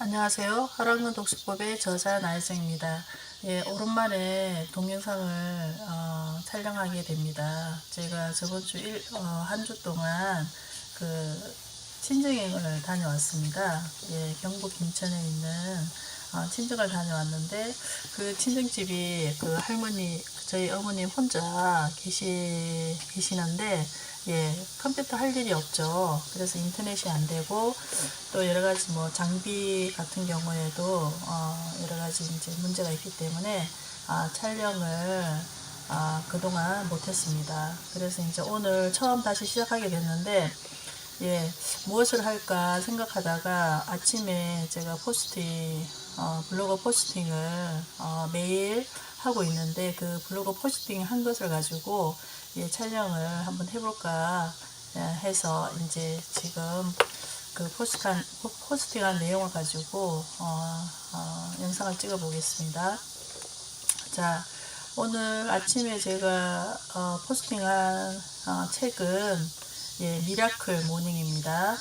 안녕하세요. 활학문 독서법의 저자 나혜정입니다. 예, 오랜만에 동영상을 촬영하게 됩니다. 제가 저번 주 한 주 동안 그 친정여행을 다녀왔습니다. 예, 경북 김천에 있는 친정을 다녀왔는데 그 친정집이 그 할머니, 저희 어머님 혼자 계시는데 예, 컴퓨터 할 일이 없죠. 그래서 인터넷이 안 되고 또 여러 가지 뭐 장비 같은 경우에도 여러 가지 이제 문제가 있기 때문에 촬영을 그동안 못했습니다. 그래서 이제 오늘 처음 다시 시작하게 됐는데 예, 무엇을 할까 생각하다가 아침에 제가 블로그 포스팅을 매일 하고 있는데 그 블로그 포스팅 한 것을 가지고 예, 촬영을 한번 해볼까 해서 이제 지금 그 포스팅한 내용을 가지고 영상을 찍어 보겠습니다. 자, 오늘 아침에 제가 포스팅한 책은 예, 미라클 모닝입니다.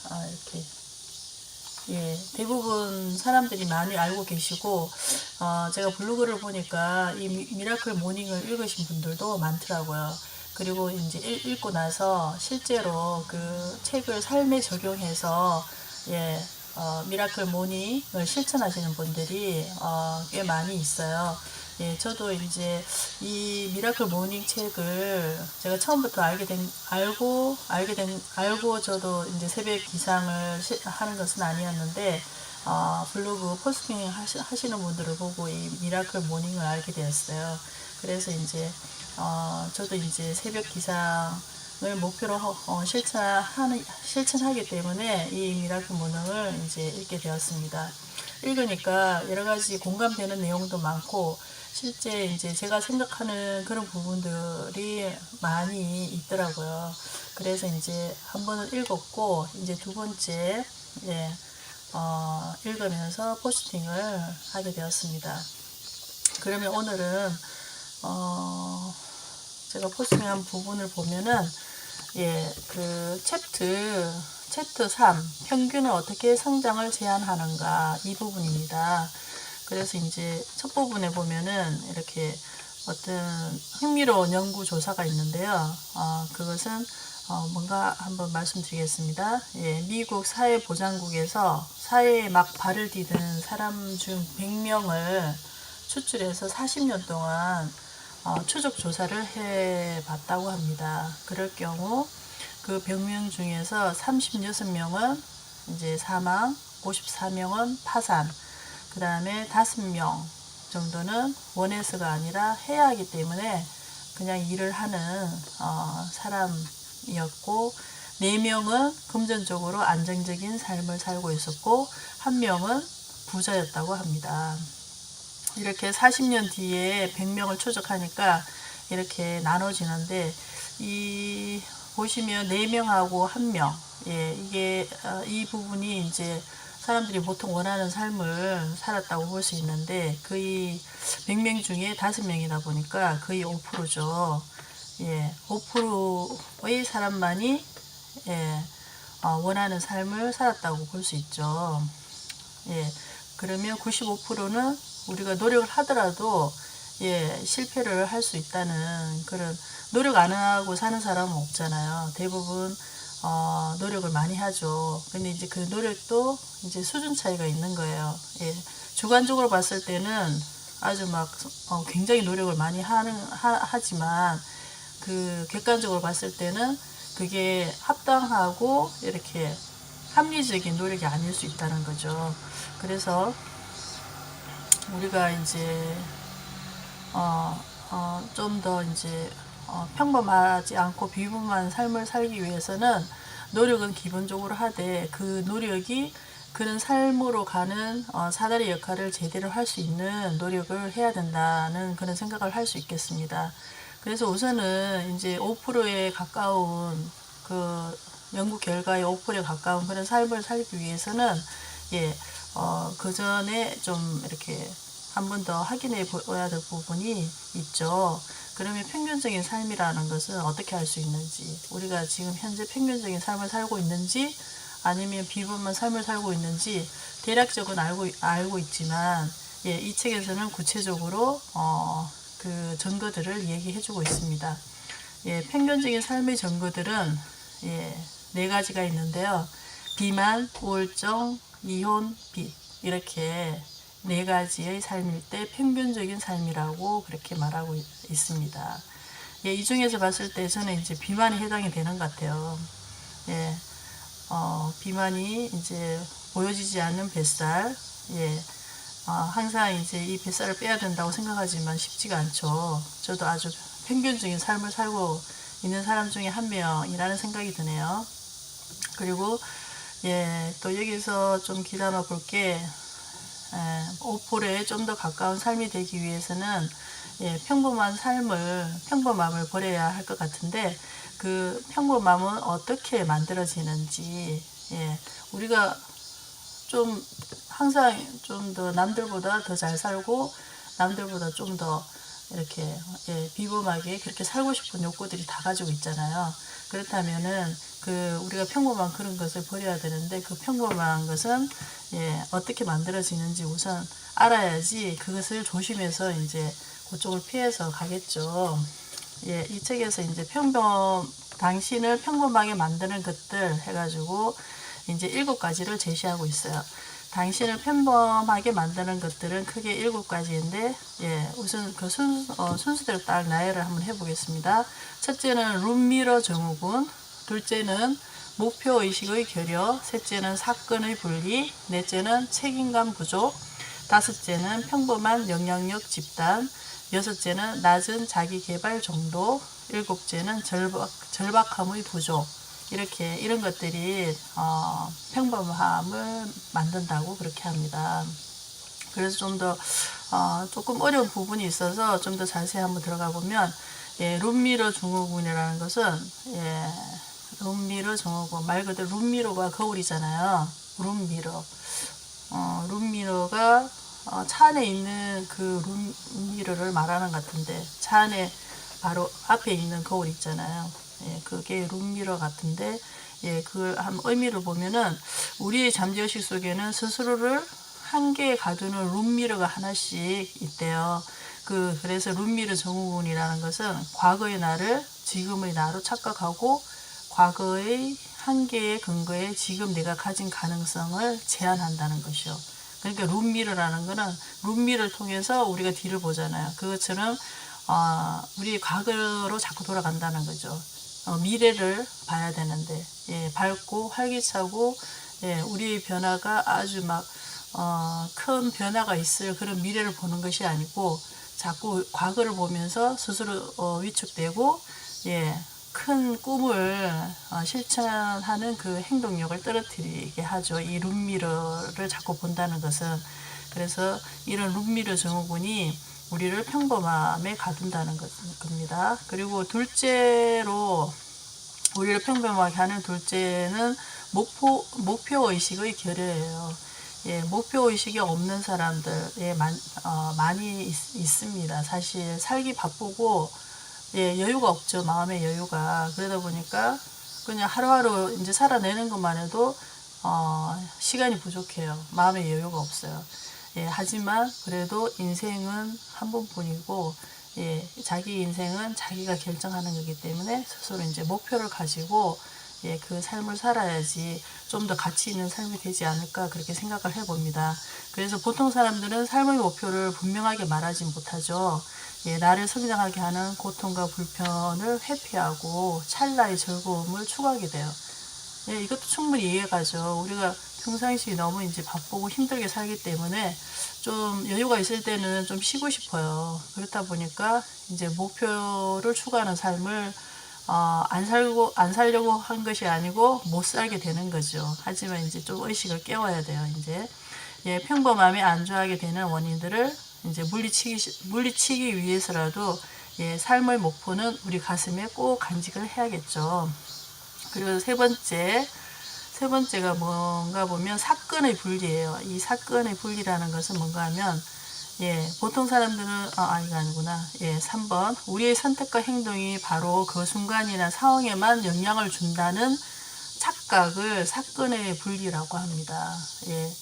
이렇게 예, 대부분 사람들이 많이 알고 계시고 제가 블로그를 보니까 이 미라클 모닝을 읽으신 분들도 많더라고요. 그리고 이제 읽고 나서 실제로 그 책을 삶에 적용해서 예, 미라클 모닝을 실천하시는 분들이 꽤 많이 있어요. 예, 저도 이제 이 미라클 모닝 책을 제가 처음부터 알고 저도 이제 새벽 기상을 하는 것은 아니었는데, 블로그 포스팅 하시는 분들을 보고 이 미라클 모닝을 알게 되었어요. 그래서 이제, 저도 이제 새벽 기상을 목표로 실천하기 때문에 이 미라클 모닝을 이제 읽게 되었습니다. 읽으니까 여러 가지 공감되는 내용도 많고, 실제 이제 제가 생각하는 그런 부분들이 많이 있더라고요. 그래서 이제 한 번은 읽었고, 이제 두 번째, 예, 읽으면서 포스팅을 하게 되었습니다. 그러면 오늘은, 제가 포스팅한 부분을 보면은, 예, 그 챕터 3, 평균은 어떻게 성장을 제한하는가, 이 부분입니다. 그래서 이제 첫 부분에 보면은 이렇게 어떤 흥미로운 연구 조사가 있는데요. 그것은 뭔가 한번 말씀드리겠습니다. 예, 미국 사회보장국에서 사회에 막 발을 디딘 사람 중 100명을 추출해서 40년 동안 추적 조사를 해봤다고 합니다. 그럴 경우 그 100명 중에서 36명은 이제 사망, 54명은 파산, 그 다음에 5명 정도는 원해서가 아니라 해야 하기 때문에 그냥 일을 하는 사람이었고, 4명은 금전적으로 안정적인 삶을 살고 있었고, 1명은 부자였다고 합니다. 이렇게 40년 뒤에 100명을 추적하니까 이렇게 나눠지는데, 보시면 4명하고 1명, 예, 이게 이 부분이 이제 사람들이 보통 원하는 삶을 살았다고 볼 수 있는데, 거의 100명 중에 5명이다 보니까 거의 5%죠. 예, 5%의 사람만이 예, 원하는 삶을 살았다고 볼 수 있죠. 예, 그러면 95%는 우리가 노력을 하더라도 예, 실패를 할 수 있다는 그런, 노력 안 하고 사는 사람은 없잖아요. 대부분 노력을 많이 하죠. 근데 이제 그 노력도 이제 수준 차이가 있는 거예요. 예, 주관적으로 봤을 때는 아주 막 굉장히 노력을 많이 하지만 그 객관적으로 봤을 때는 그게 합당하고 이렇게 합리적인 노력이 아닐 수 있다는 거죠. 그래서 우리가 이제 좀 더 이제 평범하지 않고 비범한 삶을 살기 위해서는 노력은 기본적으로 하되, 그 노력이 그런 삶으로 가는 사다리 역할을 제대로 할 수 있는 노력을 해야 된다는 그런 생각을 할 수 있겠습니다. 그래서 우선은 이제 5%에 가까운 그 연구 결과에 5%에 가까운 그런 삶을 살기 위해서는 예, 그 전에 좀 이렇게 한 번 더 확인해 보아야 될 부분이 있죠. 그러면 평균적인 삶이라는 것은 어떻게 할 수 있는지, 우리가 지금 현재 평균적인 삶을 살고 있는지 아니면 비범한 삶을 살고 있는지 대략적은 알고 있지만, 예, 이 책에서는 구체적으로 그 증거들을 얘기해주고 있습니다. 예, 평균적인 삶의 증거들은 예, 4가지가 있는데요. 비만, 우울증, 이혼, 빚, 이렇게 4가지의 삶일 때 평균적인 삶이라고 그렇게 말하고 있습니다. 예, 이 중에서 봤을 때 저는 이제 비만이 해당이 되는 것 같아요. 예, 비만이 이제 보여지지 않는 뱃살, 예, 항상 이제 이 뱃살을 빼야 된다고 생각하지만 쉽지가 않죠. 저도 아주 평균적인 삶을 살고 있는 사람 중에 한 명이라는 생각이 드네요. 그리고 예, 또 여기서 좀 귀담아 볼게, 오폴에 좀 더 가까운 삶이 되기 위해서는 예, 평범함을 버려야 할 것 같은데, 그 평범함은 어떻게 만들어지는지, 예, 우리가 좀 항상 좀 더 남들보다 더 잘 살고 남들보다 좀 더 이렇게 예, 비범하게 그렇게 살고 싶은 욕구들이 다 가지고 있잖아요. 그렇다면은 그 우리가 평범한 그런 것을 버려야 되는데, 그 평범한 것은 예, 어떻게 만들어지는지 우선 알아야지 그것을 조심해서 이제 그쪽을 피해서 가겠죠. 예, 이 책에서 이제 당신을 평범하게 만드는 것들 해가지고 이제 7가지를 제시하고 있어요. 당신을 평범하게 만드는 것들은 크게 7가지인데, 예, 우선 그 순서대로 딱 나열을 한번 해보겠습니다. 첫째는 룸미러 증후군, 둘째는 목표의식의 결여, 셋째는 사건의 분리, 넷째는 책임감 부족, 다섯째는 평범한 영향력 집단, 여섯째는 낮은 자기개발 정도, 일곱째는 절박함의 부족. 이렇게 이런 것들이 평범함을 만든다고 그렇게 합니다. 그래서 좀 더 조금 어려운 부분이 있어서 좀 더 자세히 한번 들어가 보면, 예, 룸미러 증후군이라는 것은 예, 룸미러 증후군 말 그대로 룸미러가 거울이잖아요. 룸미러가 차 안에 있는 그 룸미러를 말하는 것 같은데, 차 안에 바로 앞에 있는 거울 있잖아요. 예, 그게 룸미러 같은데, 예, 그걸 한 의미를 보면은 우리의 잠재의식 속에는 스스로를 한계에 가두는 룸미러가 하나씩 있대요. 그래서 룸미러 증후군이라는 것은 과거의 나를 지금의 나로 착각하고 과거의 한계의 근거에 지금 내가 가진 가능성을 제한한다는 것이요. 그러니까 룸미러라는 거는 룸미러를 통해서 우리가 뒤를 보잖아요. 그것처럼 우리 과거로 자꾸 돌아간다는 거죠. 미래를 봐야 되는데, 예, 밝고 활기차고, 예, 우리의 변화가 아주 막 큰 변화가 있을 그런 미래를 보는 것이 아니고 자꾸 과거를 보면서 스스로 위축되고, 예, 큰 꿈을 실천하는 그 행동력을 떨어뜨리게 하죠. 이 룸미러를 자꾸 본다는 것은. 그래서 이런 룸미러 증후군이 우리를 평범함에 가둔다는 겁니다. 그리고 둘째로 우리를 평범하게 하는 둘째는 목표의식의 결여예요. 예, 목표의식이 없는 사람들 많이 있습니다. 사실 살기 바쁘고, 예, 여유가 없죠. 마음의 여유가. 그러다 보니까 그냥 하루하루 이제 살아내는 것만 해도 시간이 부족해요. 마음의 여유가 없어요. 예, 하지만 그래도 인생은 한 번뿐이고, 예, 자기 인생은 자기가 결정하는 거기 때문에 스스로 이제 목표를 가지고 예, 그 삶을 살아야지 좀 더 가치 있는 삶이 되지 않을까 그렇게 생각을 해봅니다. 그래서 보통 사람들은 삶의 목표를 분명하게 말하지 못하죠. 예, 나를 성장하게 하는 고통과 불편을 회피하고 찰나의 즐거움을 추구하게 돼요. 예, 이것도 충분히 이해가죠. 우리가 평상시 너무 이제 바쁘고 힘들게 살기 때문에 좀 여유가 있을 때는 좀 쉬고 싶어요. 그렇다 보니까 이제 목표를 추구하는 삶을 안 살려고 한 것이 아니고 못 살게 되는 거죠. 하지만 이제 좀 의식을 깨워야 돼요. 이제 예, 평범함에 안주하게 되는 원인들을 이제 물리치기 위해서라도 예, 삶의 목표는 우리 가슴에 꼭 간직을 해야겠죠. 그리고 세 번째가 뭔가 보면 사건의 분리예요. 이 사건의 분리라는 것은 뭔가 하면, 예, 보통 사람들은, 이거 아니구나. 예, 3번. 우리의 선택과 행동이 바로 그 순간이나 상황에만 영향을 준다는 착각을 사건의 분리라고 합니다. 예.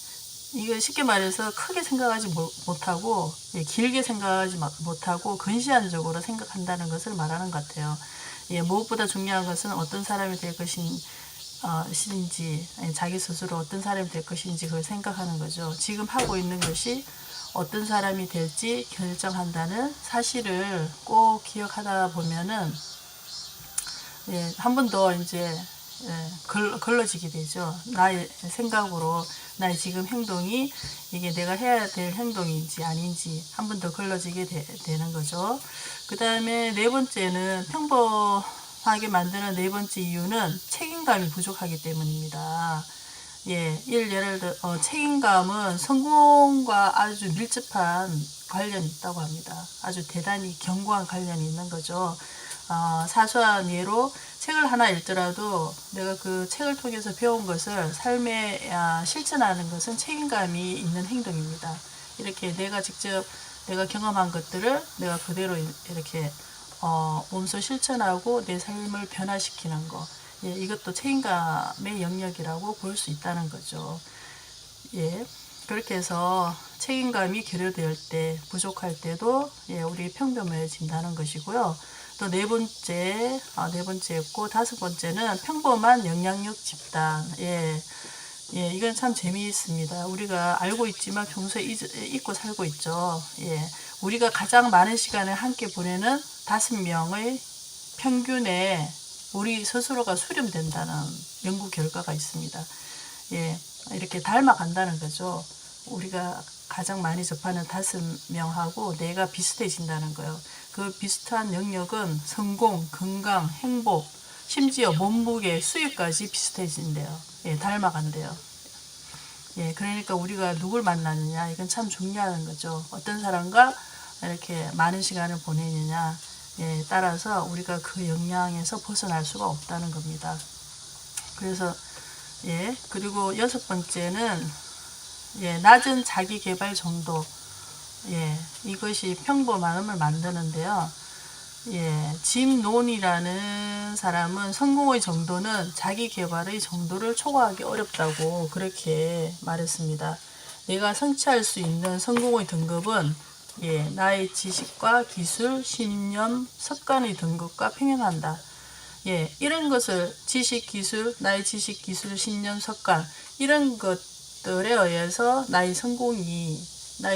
이거 쉽게 말해서 크게 생각하지 못하고, 예, 길게 생각하지 못하고 근시안적으로 생각한다는 것을 말하는 것 같아요. 예, 무엇보다 중요한 것은 어떤 사람이 될 것인지, 자기 스스로 어떤 사람이 될 것인지 그걸 생각하는 거죠. 지금 하고 있는 것이 어떤 사람이 될지 결정한다는 사실을 꼭 기억하다 보면은, 예, 한 번 더 이제, 예, 걸러지게 되죠. 나의 생각으로 나의 지금 행동이 이게 내가 해야 될 행동인지 아닌지 한 번 더 걸러지게 되는 거죠. 그 다음에 네 번째는, 평범하게 만드는 네 번째 이유는 책임감이 부족하기 때문입니다. 예, 예를 들어 책임감은 성공과 아주 밀접한 관련이 있다고 합니다. 아주 대단히 견고한 관련이 있는 거죠. 사소한 예로 책을 하나 읽더라도 내가 그 책을 통해서 배운 것을 삶에 실천하는 것은 책임감이 있는 행동입니다. 이렇게 내가 경험한 것들을 내가 그대로 이렇게 몸소 실천하고 내 삶을 변화시키는 거, 예, 이것도 책임감의 영역이라고 볼 수 있다는 거죠. 예, 그렇게 해서 책임감이 결여될 때, 부족할 때도, 예, 우리 평범해진다는 것이고요. 또 네 번째였고, 다섯 번째는 평범한 영향력 집단. 예, 예, 이건 참 재미있습니다. 우리가 알고 있지만 평소에 잊고 살고 있죠. 예, 우리가 가장 많은 시간을 함께 보내는 5명의 평균에 우리 스스로가 수렴된다는 연구 결과가 있습니다. 예, 이렇게 닮아간다는 거죠. 우리가 가장 많이 접하는 5명하고 내가 비슷해진다는 거예요. 그 비슷한 영역은 성공, 건강, 행복, 심지어 몸무게, 수익까지 비슷해진대요. 예, 닮아간대요. 예, 그러니까 우리가 누굴 만나느냐, 이건 참 중요한 거죠. 어떤 사람과 이렇게 많은 시간을 보내느냐, 예, 따라서 우리가 그 영향에서 벗어날 수가 없다는 겁니다. 그래서, 예, 그리고 여섯 번째는, 예, 낮은 자기 개발 정도. 예, 이것이 평범함을 만드는데요. 예, 짐 논이라는 사람은 성공의 정도는 자기 개발의 정도를 초과하기 어렵다고 그렇게 말했습니다. 내가 성취할 수 있는 성공의 등급은, 예, 나의 지식과 기술, 신념, 습관의 등급과 평행한다. 예, 이런 것을 나의 지식, 기술, 신념, 습관, 이런 것들에 의해서 나의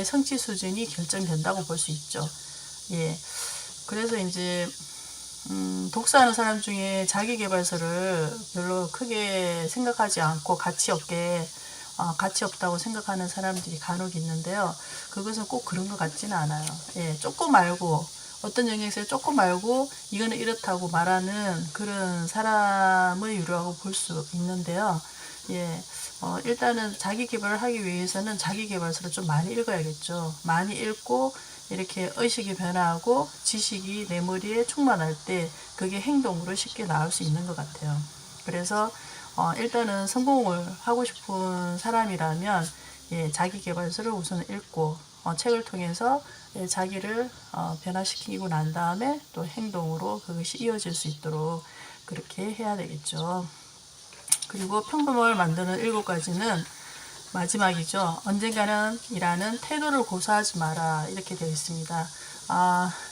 성취 수준이 결정된다고 볼 수 있죠. 예, 그래서 이제 독서하는 사람 중에 자기계발서를 별로 크게 생각하지 않고 가치 없다고 생각하는 사람들이 간혹 있는데요. 그것은 꼭 그런 것 같지는 않아요. 예, 조금 알고, 어떤 영역에서 조금 알고 이거는 이렇다고 말하는 그런 사람의 유료라고 볼 수 있는데요. 예, 일단은 자기 개발을 하기 위해서는 자기 개발서를 좀 많이 읽어야겠죠. 많이 읽고 이렇게 의식이 변화하고 지식이 내 머리에 충만할 때 그게 행동으로 쉽게 나올 수 있는 것 같아요. 그래서 일단은 성공을 하고 싶은 사람이라면, 예, 자기 개발서를 우선 읽고 책을 통해서, 예, 자기를 변화시키고 난 다음에 또 행동으로 그것이 이어질 수 있도록 그렇게 해야 되겠죠. 그리고 평범을 만드는 7가지는 마지막이죠. 언젠가는 이라는 태도를 고사하지 마라, 이렇게 되어 있습니다.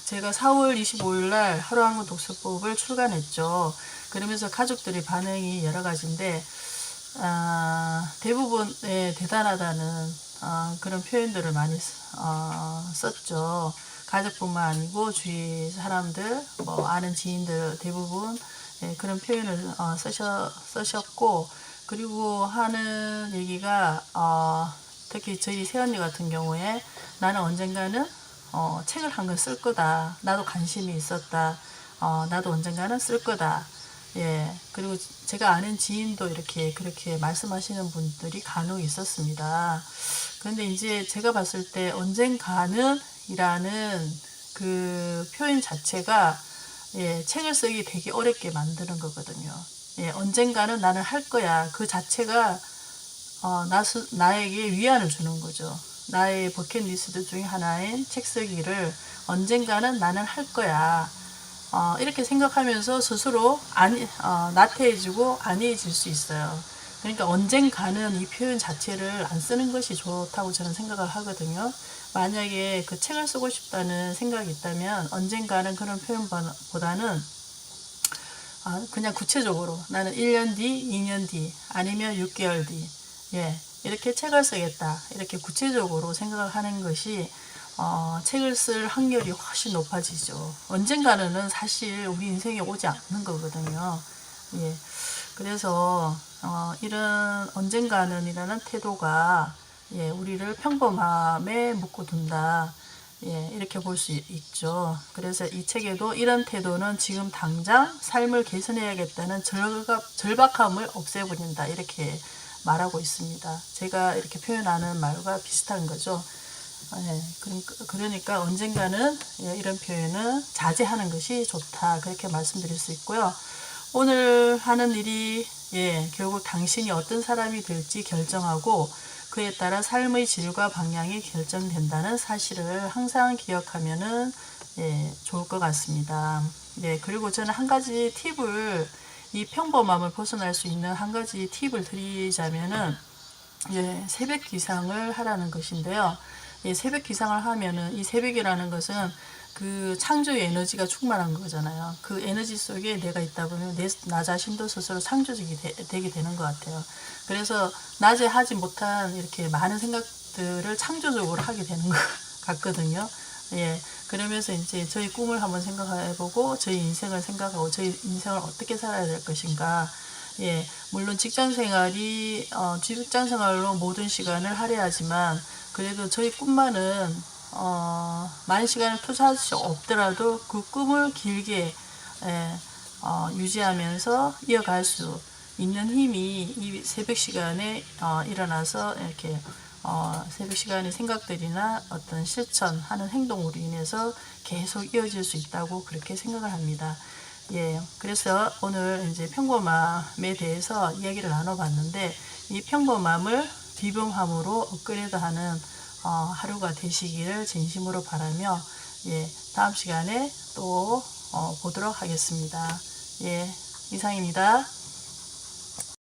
제가 4월 25일 날 하루 한 권 독서법을 출간했죠. 그러면서 가족들의 반응이 여러 가지인데, 대부분, 예, 대단하다는 그런 표현들을 많이 썼죠. 가족뿐만 아니고 주위 사람들, 아는 지인들 대부분, 예, 그런 표현을 쓰셨고, 그리고 하는 얘기가, 특히 저희 새언니 같은 경우에 나는 언젠가는 책을 한 권 쓸 거다. 나도 관심이 있었다. 나도 언젠가는 쓸 거다. 예, 그리고 제가 아는 지인도 그렇게 말씀하시는 분들이 간혹 있었습니다. 그런데 이제 제가 봤을 때 언젠가는 이라는 그 표현 자체가, 예, 책을 쓰기 되게 어렵게 만드는 거거든요. 예, 언젠가는 나는 할 거야. 그 자체가 나에게 위안을 주는 거죠. 나의 버킷리스트 중에 하나인 책 쓰기를 언젠가는 나는 할 거야. 이렇게 생각하면서 스스로 나태해지고 안이해질 수 있어요. 그러니까 언젠가는 이 표현 자체를 안 쓰는 것이 좋다고 저는 생각을 하거든요. 만약에 그 책을 쓰고 싶다는 생각이 있다면 언젠가는 그런 표현보다는 그냥 구체적으로 나는 1년 뒤, 2년 뒤, 아니면 6개월 뒤, 이렇게 책을 쓰겠다. 이렇게 구체적으로 생각을 하는 것이 책을 쓸 확률이 훨씬 높아지죠. 언젠가는 사실 우리 인생에 오지 않는 거거든요. 그래서 이런 언젠가는 이라는 태도가 우리를 평범함에 묶어둔다. 이렇게 볼 수 있죠. 그래서 이 책에도 이런 태도는 지금 당장 삶을 개선해야겠다는 절박함을 없애버린다. 이렇게 말하고 있습니다. 제가 이렇게 표현하는 말과 비슷한 거죠. 그러니까 언젠가는 이런 표현은 자제하는 것이 좋다. 그렇게 말씀드릴 수 있고요. 오늘 하는 일이 결국 당신이 어떤 사람이 될지 결정하고 그에 따라 삶의 질과 방향이 결정된다는 사실을 항상 기억하면은 좋을 것 같습니다. 그리고 저는 한 가지 팁을 이 평범함을 벗어날 수 있는 한 가지 팁을 드리자면은 새벽 기상을 하라는 것인데요. 새벽 기상을 하면은 이 새벽이라는 것은 그 창조의 에너지가 충만한 거잖아요. 그 에너지 속에 내가 있다 보면 나 자신도 스스로 창조적이 되게 되는 것 같아요. 그래서 낮에 하지 못한 이렇게 많은 생각들을 창조적으로 하게 되는 것 같거든요. 그러면서 이제 저희 꿈을 한번 생각해보고 저희 인생을 생각하고 저희 인생을 어떻게 살아야 될 것인가. 물론 직장 생활로 모든 시간을 할애하지만 그래도 저희 꿈만은 많은 시간을 투자할 수 없더라도 그 꿈을 길게 유지하면서 이어갈 수 있는 힘이 이 새벽 시간에 일어나서 이렇게 새벽 시간의 생각들이나 어떤 실천하는 행동으로 인해서 계속 이어질 수 있다고 그렇게 생각을 합니다. 그래서 오늘 이제 평범함에 대해서 이야기를 나눠봤는데 이 평범함을 비범함으로 업그레이드하는 하루가 되시기를 진심으로 바라며 다음 시간에 또 보도록 하겠습니다. 이상입니다.